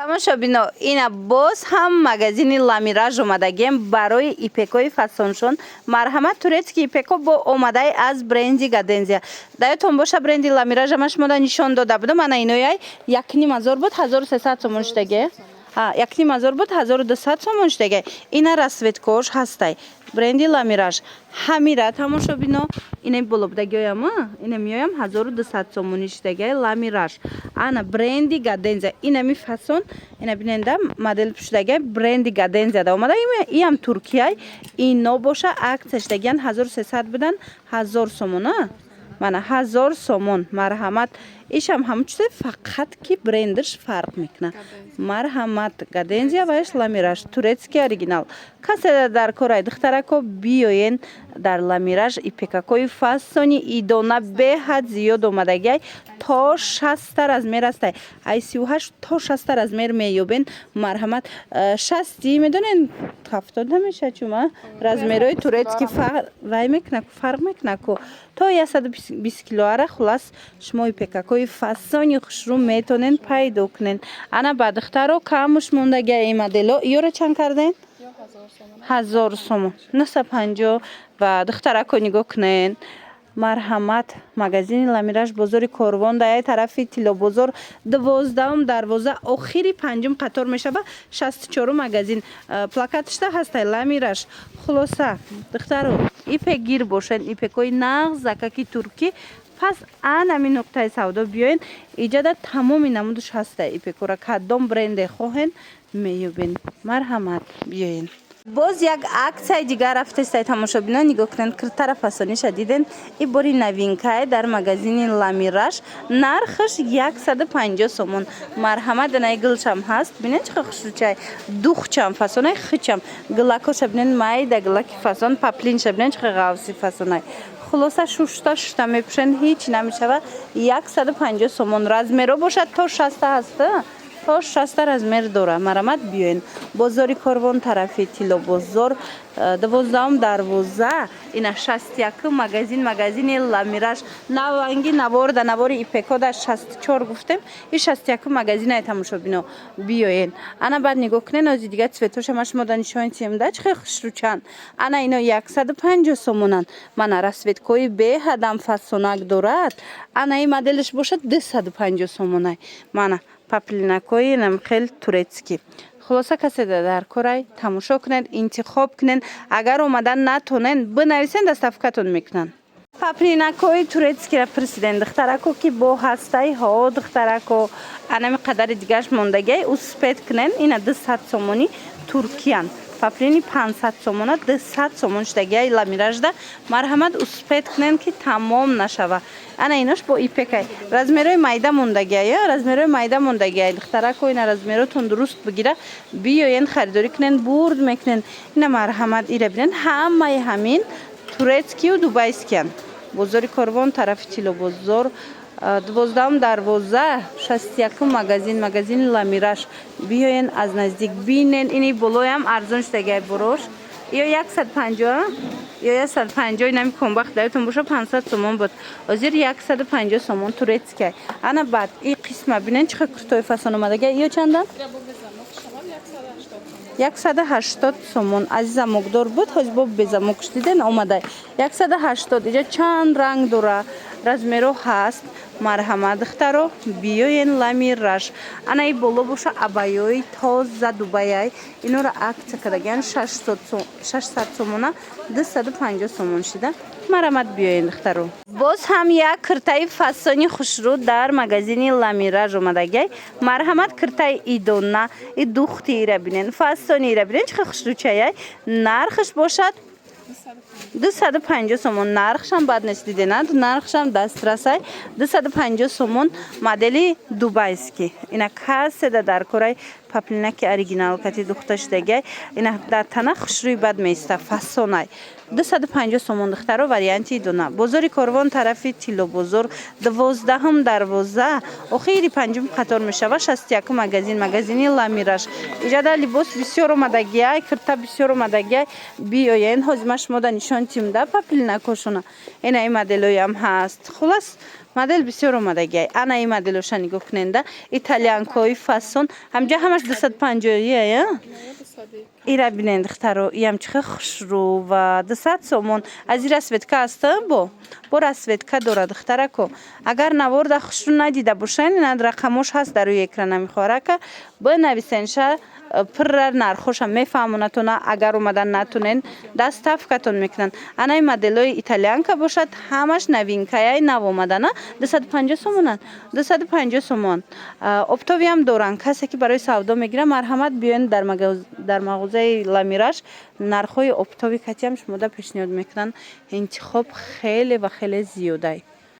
тамошобино ина боз ҳам магазини ламираж омадагем барои ипекои фасоншон. Марҳамат, турецки ипеко бо омадаи аз бренди Гадензия. Даётон боша, бренди ламиража ма шумода нишон дода будам. Ана инояй 1,5 буд 1300 сомон штаге. 1,5 буд 1200 сомон штаге. Ина расветкош ҳастай. Бренди ламираж. Ҳамира тамошобино ина болобдаги ояма. Ина миёям 1200 сомон штаге ламираж. Ана бренди Гадензия. Ина ми фасон. Ина биненда модель пуштаге бренди Гадензия да омада. Иам Туркияй. Ино боша акция штаги 1300 будан 1000 сомон. Мана 1000 сомон. Марҳамат. Ишам ҳамчузе фақат ки брендиш фарқ мекунад. Марҳамат, Гадензия ваш ламираж, турецки оригинал. Касе дар корай духтарако биёен дар ламираж ипекакои фасони идона беҳад зиёд омадагай то 60 размер астай. Ай 38 то 60 размер меёбен. Марҳамат, 60 медонен 70 намеша чума размерои турецки вай мекунад, фарқ мекунад ко то 120 килоара хулас шумо ипекакои фасони хушрӯ метонен пайдо кунен. Ана ба духтаро камуш мондагай модело ёра чанд карден? 1000 сомон. 950 ва духтарако нигоҳ кунен. Марҳамат, магазини ламираж бозори Корвон дар тарафи Тилобозор 12 дарвоза охири 5 қатор мешава 64 магазин плакатишта ҳастай ламираж. Хулоса духтаро ипек гир бошен, ипекои нағз закаки турки. Пас анами нуқтаи савдо биёен иҷада тамоми намудуш ҳастай. Ипекора кадом бренде хоҳен меёбен. Марҳамат, биёен. Боз як аксияи дигар рафтестай тамошобино нигоҳ кунен киртара фасониша диден. И бори новинкае дар магазини ламираж нархаш 150 сомон. Марҳамат, данаи гилчам ҳаст. Бинен чиқа хушрӯчай. Духчам фасонай хичам. Гилакоша бинен майда гилаки фасон, паплинша бинен чиқа ғавси фасонай. Хулоса шушта мепушен ҳеч намешава 150 сомон. Размеро бошад то 60 ҳаста. То 60 размер дора. Марҳамат, биёен. Бозори Корвон тарафи Тилобозор 12 дарвоза. Ина 61 магазини ламираж. Наванги навор навори ипеко да 64 гуфтем. И 61 магазинай тамошобино биёен. Ана баъд нигоҳ кунен ози дига цветоша ма шумо да нишони темда чиқа хушрӯчанд. Ана ино 150 сомонанд. Мана расветкои беҳадам фасонак дорад. Ана и моделиш бошад 250 сомонай. Мана паплинакои намхел турецки. Хулоса касе дар корай тамошо кунед, интихоб кунед. Агар омадан натонен бинависен даставкатон мекунанд. Паплинакои турецки ра пирсиден духтарако ки бо ҳастаи ҳо духтарако анами қадари дигаш мондагай успет кунен. Ина 200 сомони туркиян. Паплини 500 сомона 200 сомон штагиай ламиражда. Марҳамат, успет кунен ки тамом нашава. Ана инош бо ипекай. Размерои майда мондагиай, размерои майда мондагиай. Духтарако ина размеротон дуруст бигира. Биёен харидорӣ кунен, бурд мекунен. Ина марҳамат, ира бинен ҳамаи ҳамин турецкию дубайскиян. Бозори Корвон тарафи Тилобозор 12 дарвоза 61 магазини ламираж. Биёен аз наздик бинен. Ини болоям арзон штагиай борош. Ё 150 ё 150 нами комбахт даётон боша 500 сомон буд. Озир 150 сомон турецкай. Ана баъд и қисма бинен чиқа куртои фасон омадагай. Ё чандан? 180 сомон. Азизам муқдор буд. Ҳоз бо безамуқш диден омадай. 180 иҷа чанд ранг дора. Размеро ҳаст. Марҳамат, духтаро биёен ламираж. Ана и боло боша абаёи тоза дубаяй. Инора акция кардаган 600 сомона 250 сомон шида. Марҳамат, биёен духтаро. Боз ҳам як киртаи фасони хушрӯ дар магазини ламираж омадагай. Марҳамат, киртаи идона и духти ира бинен. Фасони ира бинен чиқа хушрӯчаяй. Нархаш бошад 250 сомон. Нархшам бад нест диденад. Нархшам дастрасай 250 сомон. Модели дубайски. Ина касе дар корай паплинаки оригинал кати духташтагай. Ина дар тана хушрӯи бад меиста фасонай. 250 сомон духтаро варианти идона. Бозори Корвон тарафи Тилобозор 12 дарвоза охири 5 қатор мешава 61 магазини ламираж. Иҷада либос бисёр омадагиай, кирта бисёр омадагиай. Биёен ҳозима шумо да нишон тимда паплинакошуна. Ина и моделоям ҳаст. Хулас مدل بسیار اومدگی انا این مدلشو نگاه کننده ایتالیانکوی فاسون همجا همش 250 یا ایرا بینند دخترو یم چخه خوش رو و 200 سومون از این رسویتکا است با رسویتکا داره دختره کو اگر نورده خوش رو ندیده باشین این رقمش هست در روی اکران نمیخوره که بنویسنشه پر نرخوش هم میفهمونتونه اگر اومدن نتونین دست تفکتون میکنن انا این مدلای ایتالیان که باشد همش نوینکای نو اومدنه 250 سومونن 250 سومون اپتوی هم دورن کسی که برای سودا میگیره مرحمت بیاین در مغازه لامیراژ نرخوی اپتوی کتی هم شما پیشنهاد میکنن انتخاب خیلی و خیلی زیاده